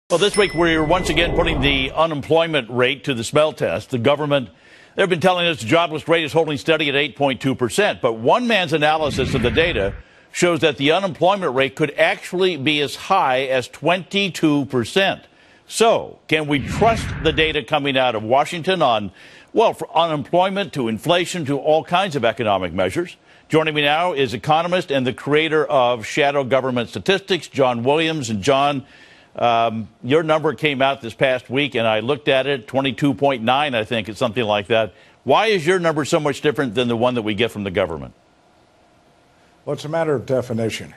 Well, this week we're once again putting the unemployment rate to the smell test. The government, they've been telling us the jobless rate is holding steady at 8.2%. But one man's analysis of the data shows that the unemployment rate could actually be as high as 22%. So can we trust the data coming out of Washington on, well, from unemployment to inflation to all kinds of economic measures? Joining me now is economist and the creator of Shadow Government Statistics, John Williams. And John, your number came out this past week, and I looked at it, 22.9, I think, it's something like that. Why is your number so much different than the one that we get from the government? Well, it's a matter of definition.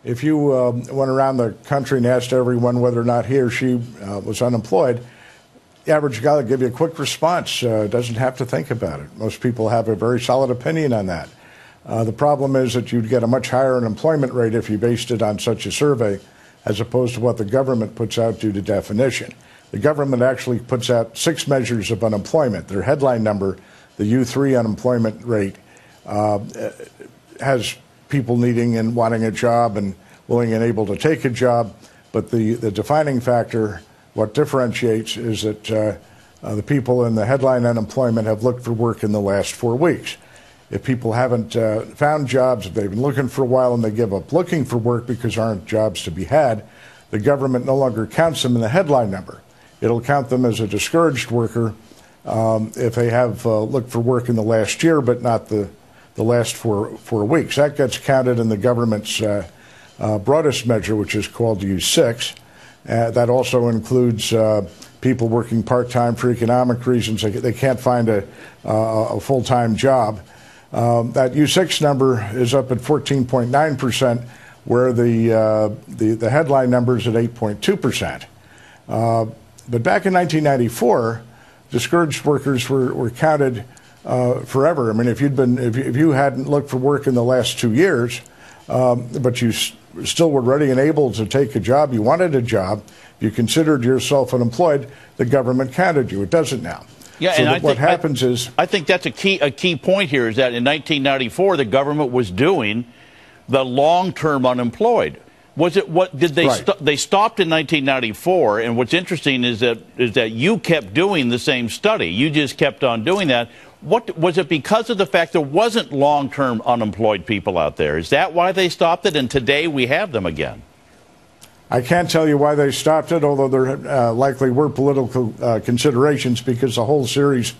If you went around the country and asked everyone whether or not he or she was unemployed, the average guy would give you a quick response, doesn't have to think about it. Most people have a very solid opinion on that. The problem is that you'd get a much higher unemployment rate if you based it on such a survey, as opposed to what the government puts out due to definition. The government actually puts out 6 measures of unemployment. Their headline number, the U3 unemployment rate, has people needing and wanting a job and willing and able to take a job. But the defining factor, what differentiates, is that the people in the headline unemployment have looked for work in the last 4 weeks. If people haven't found jobs, if they've been looking for a while and they give up looking for work because there aren't jobs to be had, the government no longer counts them in the headline number. It'll count them as a discouraged worker if they have looked for work in the last year, but not the last 4 weeks. That gets counted in the government's broadest measure, which is called U6. That also includes people working part-time for economic reasons. They can't find a full-time job. That U6 number is up at 14.9%, where the headline number is at 8.2%. But back in 1994, discouraged workers were counted forever. I mean, if you hadn't looked for work in the last 2 years, but you still were ready and able to take a job, you wanted a job, you considered yourself unemployed, the government counted you. It doesn't now. Yeah, so and what happens is, I think that's a key point here is that in 1994 the government was doing the long-term unemployed. Was it what did they right. They stopped in 1994? And what's interesting is that you kept doing the same study. You just kept on doing that. What was it, because of the fact there wasn't long-term unemployed people out there? Is that why they stopped it? And today we have them again. I can't tell you why they stopped it, although there likely were political considerations, because the whole series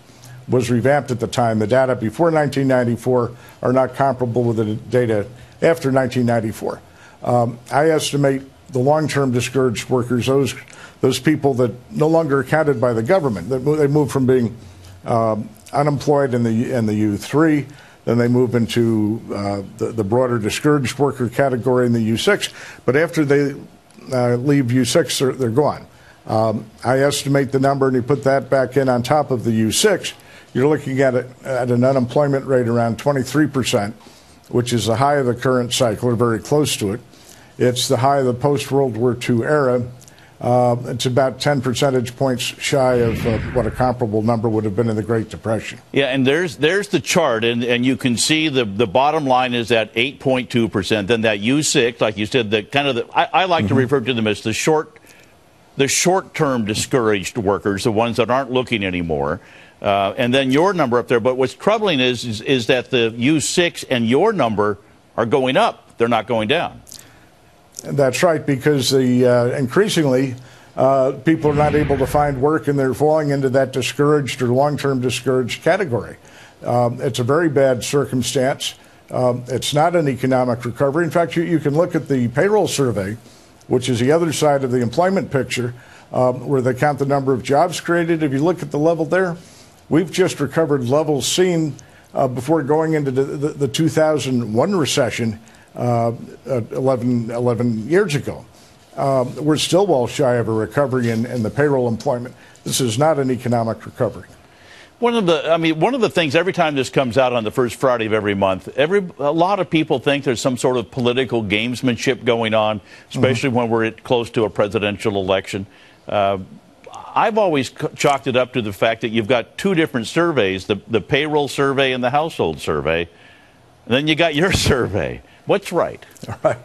was revamped at the time. The data before 1994 are not comparable with the data after 1994. I estimate the long-term discouraged workers, those people that no longer are counted by the government, they move from being unemployed in the U3, then they move into the broader discouraged worker category in the U6. But after they leave U6, they're gone. I estimate the number, and you put that back in on top of the U6, you're looking at an unemployment rate around 23%, which is the high of the current cycle, or very close to it. It's the high of the post-World War II era. It's about 10 percentage points shy of what a comparable number would have been in the Great Depression. Yeah, and there's the chart, and you can see the bottom line is at 8.2%. Then that U6, like you said, I like to refer to them as the short-term discouraged workers, the ones that aren't looking anymore. And then your number up there. But what's troubling is that the U6 and your number are going up. They're not going down. That's right, because increasingly people are not able to find work, and they're falling into that discouraged or long-term discouraged category. It's a very bad circumstance. It's not an economic recovery. In fact, you can look at the payroll survey, which is the other side of the employment picture, where they count the number of jobs created. If you look at the level there, we've just recovered levels seen before going into the 2001 recession 11 years ago. We're still well shy of a recovery in the payroll employment. This is not an economic recovery. One of the things, every time this comes out on the first Friday of every month, a lot of people think there's some sort of political gamesmanship going on, especially when we're close to a presidential election. I've always chalked it up to the fact that you've got 2 different surveys, the payroll survey and the household survey, and then you got your survey. What's right? All right.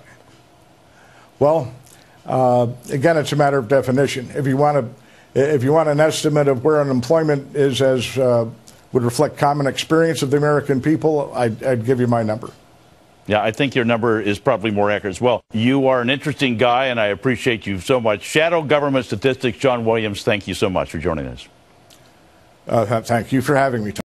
Well, Again, it's a matter of definition. If you want an estimate of where unemployment is as would reflect common experience of the American people, I'd give you my number. Yeah, I think your number is probably more accurate as well. You are an interesting guy, and I appreciate you so much. Shadow Government Statistics, John Williams, thank you so much for joining us. Thank you for having me, Tom.